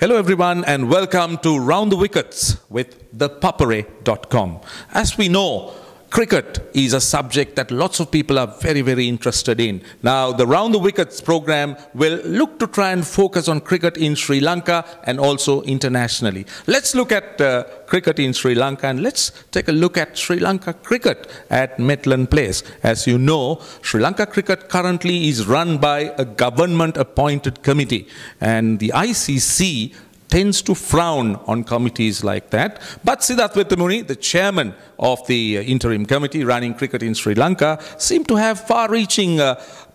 Hello everyone and welcome to Round the Wickets with ThePapare.com. As we know, cricket is a subject that lots of people are very interested in. Now, the Round the Wickets program will look to try and focus on cricket in Sri Lanka and also internationally. Let's look at cricket in Sri Lanka and let's take a look at Sri Lanka cricket at Maitland Place. As you know, Sri Lanka cricket currently is run by a government-appointed committee, and the ICC tends to frown on committees like that. But Siddharth Vettamuni, the chairman of the interim committee running cricket in Sri Lanka, seem to have far-reaching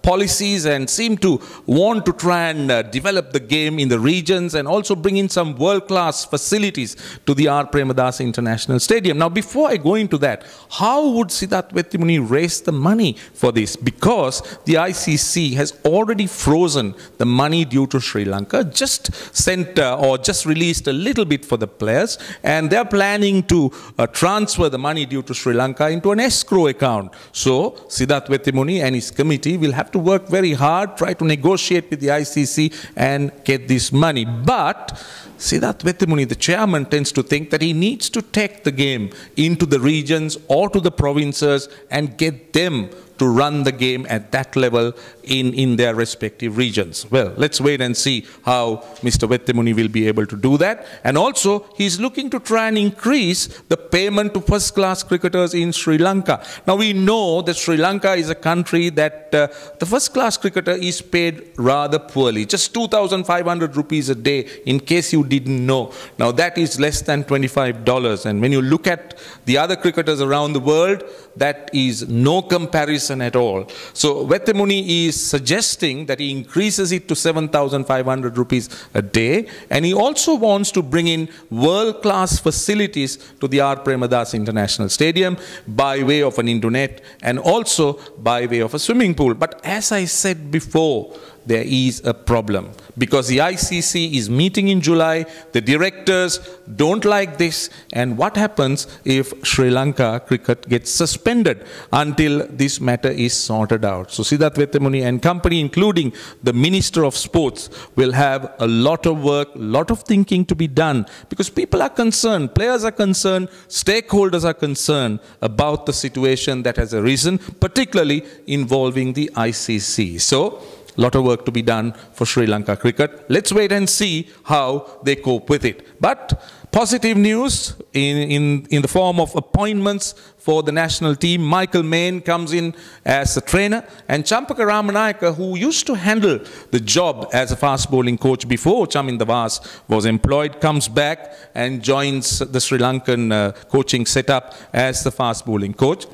policies and seem to want to try and develop the game in the regions and also bring in some world-class facilities to the R. Premadasa International Stadium. Now, before I go into that, how would Siddharth Vettamuni raise the money for this? Because the ICC has already frozen the money due to Sri Lanka, just sent or just released a little bit for the players, and they're planning to transfer the money due to Sri Lanka into an escrow account. So, Siddharth Vettamuni and his committee will have to work very hard, try to negotiate with the ICC and get this money. But Siddharth Vettamuni, the chairman, tends to think that he needs to take the game into the regions or to the provinces and get them to run the game at that level in their respective regions. Well, let's wait and see how Mr. Vettamuni will be able to do that. And also, he's looking to try and increase the payment to first-class cricketers in Sri Lanka. Now, we know that Sri Lanka is a country that the first-class cricketer is paid rather poorly, just 2,500 rupees a day, in case you didn't know. Now, that is less than $25. And when you look at the other cricketers around the world, that is no comparison at all. So Vettamuni is suggesting that he increases it to 7,500 rupees a day, and he also wants to bring in world-class facilities to the R. Premadasa International Stadium by way of an Indonet and also by way of a swimming pool. But as I said before, there is a problem because the ICC is meeting in July, the directors don't like this, and what happens if Sri Lanka cricket gets suspended until this matter is sorted out? So Siddharth Vettamuni and company, including the Minister of Sports, will have a lot of work, a lot of thinking to be done because people are concerned, players are concerned, stakeholders are concerned about the situation that has arisen, particularly involving the ICC. So, a lot of work to be done for Sri Lanka cricket. Let's wait and see how they cope with it. But positive news in the form of appointments for the national team. Michael Main comes in as a trainer, and Champaka Ramanayaka, who used to handle the job as a fast bowling coach before Chaminda Vas was employed, comes back and joins the Sri Lankan coaching setup as the fast bowling coach.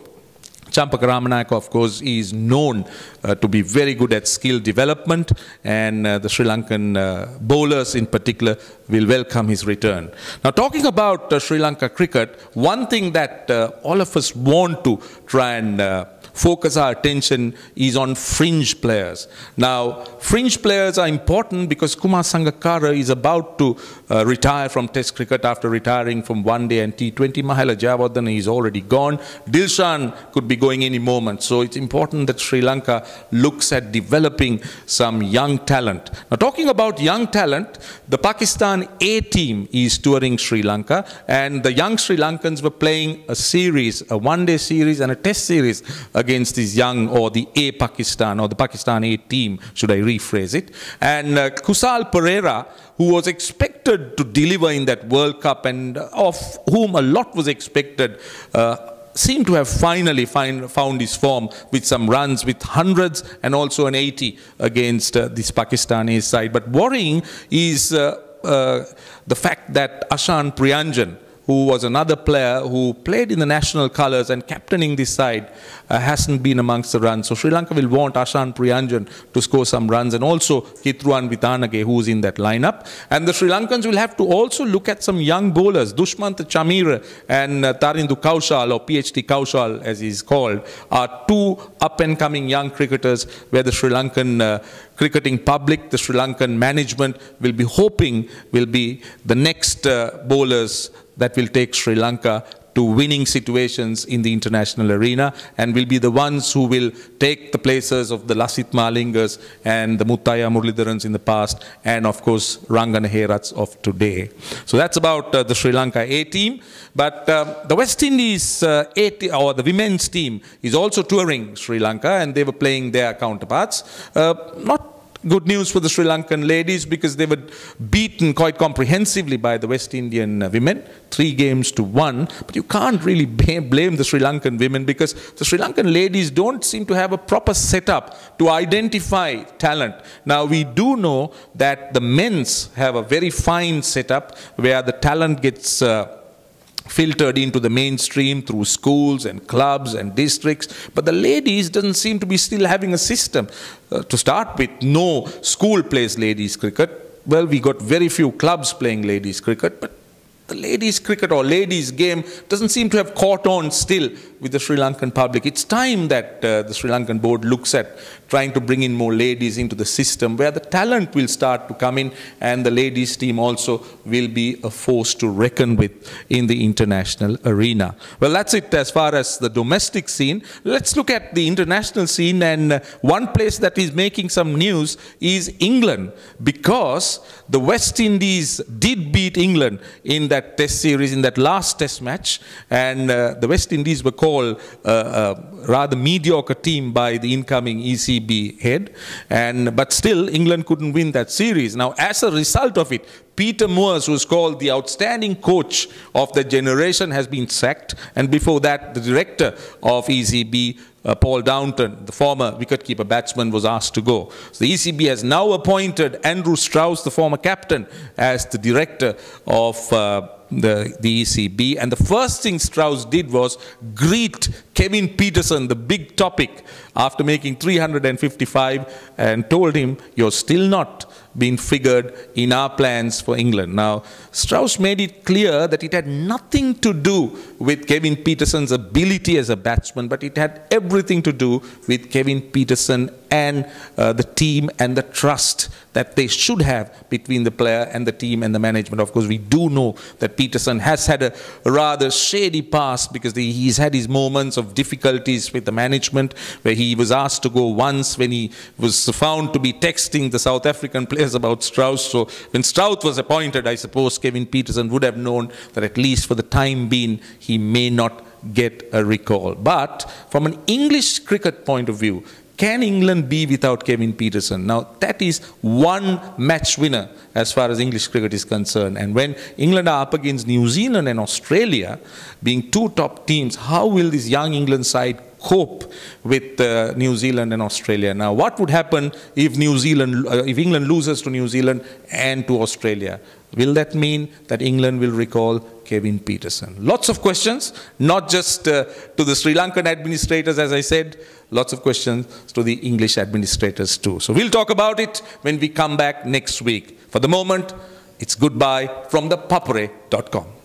Champaka Ramanayaka, of course, is known to be very good at skill development, and the Sri Lankan bowlers in particular will welcome his return. Now, talking about Sri Lanka cricket, one thing that all of us want to try and focus our attention is on fringe players. Now, fringe players are important because Kumar Sangakkara is about to retire from Test cricket after retiring from One Day and T20. Mahela Jayawardene is already gone. Dilshan could be going any moment. So it's important that Sri Lanka looks at developing some young talent. Now, talking about young talent, the Pakistan A team is touring Sri Lanka, and the young Sri Lankans were playing a series, a one-day series and a test series against this young, or the A Pakistan, or the Pakistan A team, should I rephrase it. And Kusal Perera, who was expected to deliver in that World Cup and of whom a lot was expected, seemed to have finally found his form with some runs, with hundreds and also an 80 against this Pakistani side. But worrying is the fact that Ashan Priyanjan, who was another player who played in the national colours and captaining this side, hasn't been amongst the runs. So Sri Lanka will want Ashan Priyanjan to score some runs, and also Hitruan Vitanage, who's in that lineup. And the Sri Lankans will have to also look at some young bowlers. Dushmant Chamira and Tarindu Kaushal, or PhD Kaushal as he's called, are two up-and-coming young cricketers where the Sri Lankan cricketing public, the Sri Lankan management will be hoping will be the next bowlers that will take Sri Lanka to winning situations in the international arena, and will be the ones who will take the places of the Lasit Malingas and the Muttaya Muralidharans in the past, and of course Rangana Herats of today. So that's about the Sri Lanka A team. But the West Indies or the women's team is also touring Sri Lanka, and they were playing their counterparts. Not good news for the Sri Lankan ladies, because they were beaten quite comprehensively by the West Indian women, 3-1. But you can't really blame the Sri Lankan women, because the Sri Lankan ladies don't seem to have a proper setup to identify talent. Now, we do know that the men's have a very fine setup where the talent gets filtered into the mainstream through schools and clubs and districts, but the ladies doesn't seem to be still having a system. To start with, no school plays ladies cricket. Well, we got very few clubs playing ladies cricket, but the ladies cricket or ladies game doesn't seem to have caught on still with the Sri Lankan public. It's time that the Sri Lankan board looks at trying to bring in more ladies into the system, where the talent will start to come in, and the ladies team also will be a force to reckon with in the international arena. Well, that's it as far as the domestic scene. Let's look at the international scene, and one place that is making some news is England, because the West Indies did beat England in that test series, in that last test match, and the West Indies were called a rather mediocre team by the incoming ECB head, but still England couldn't win that series. Now, as a result of it, Peter Moores, who is called the outstanding coach of the generation, has been sacked, and before that the director of ECB, Paul Downton, the former wicketkeeper batsman, was asked to go. So the ECB has now appointed Andrew Strauss, the former captain, as the director of the ECB, and the first thing Strauss did was greet Kevin Pietersen, the big topic, after making 355, and told him, "You're still not been figured in our plans for England." Now, Strauss made it clear that it had nothing to do with Kevin Pietersen's ability as a batsman, but it had everything to do with Kevin Pietersen and the team and the trust that they should have between the player and the team and the management. Of course, we do know that Pietersen has had a rather shady past, because he's had his moments of difficulties with the management, where he was asked to go once when he was found to be texting the South African players about Strauss. So when Strauss was appointed, I suppose Kevin Pietersen would have known that at least for the time being, he may not get a recall. But from an English cricket point of view, can England be without Kevin Pietersen? Now, that is one match winner as far as English cricket is concerned. And when England are up against New Zealand and Australia, being two top teams, how will this young England side cope with New Zealand and Australia? Now, what would happen if England loses to New Zealand and to Australia? Will that mean that England will recall Kevin Pietersen? Lots of questions, not just to the Sri Lankan administrators, as I said, lots of questions to the English administrators too. So we'll talk about it when we come back next week. For the moment, it's goodbye from ThePapare.com.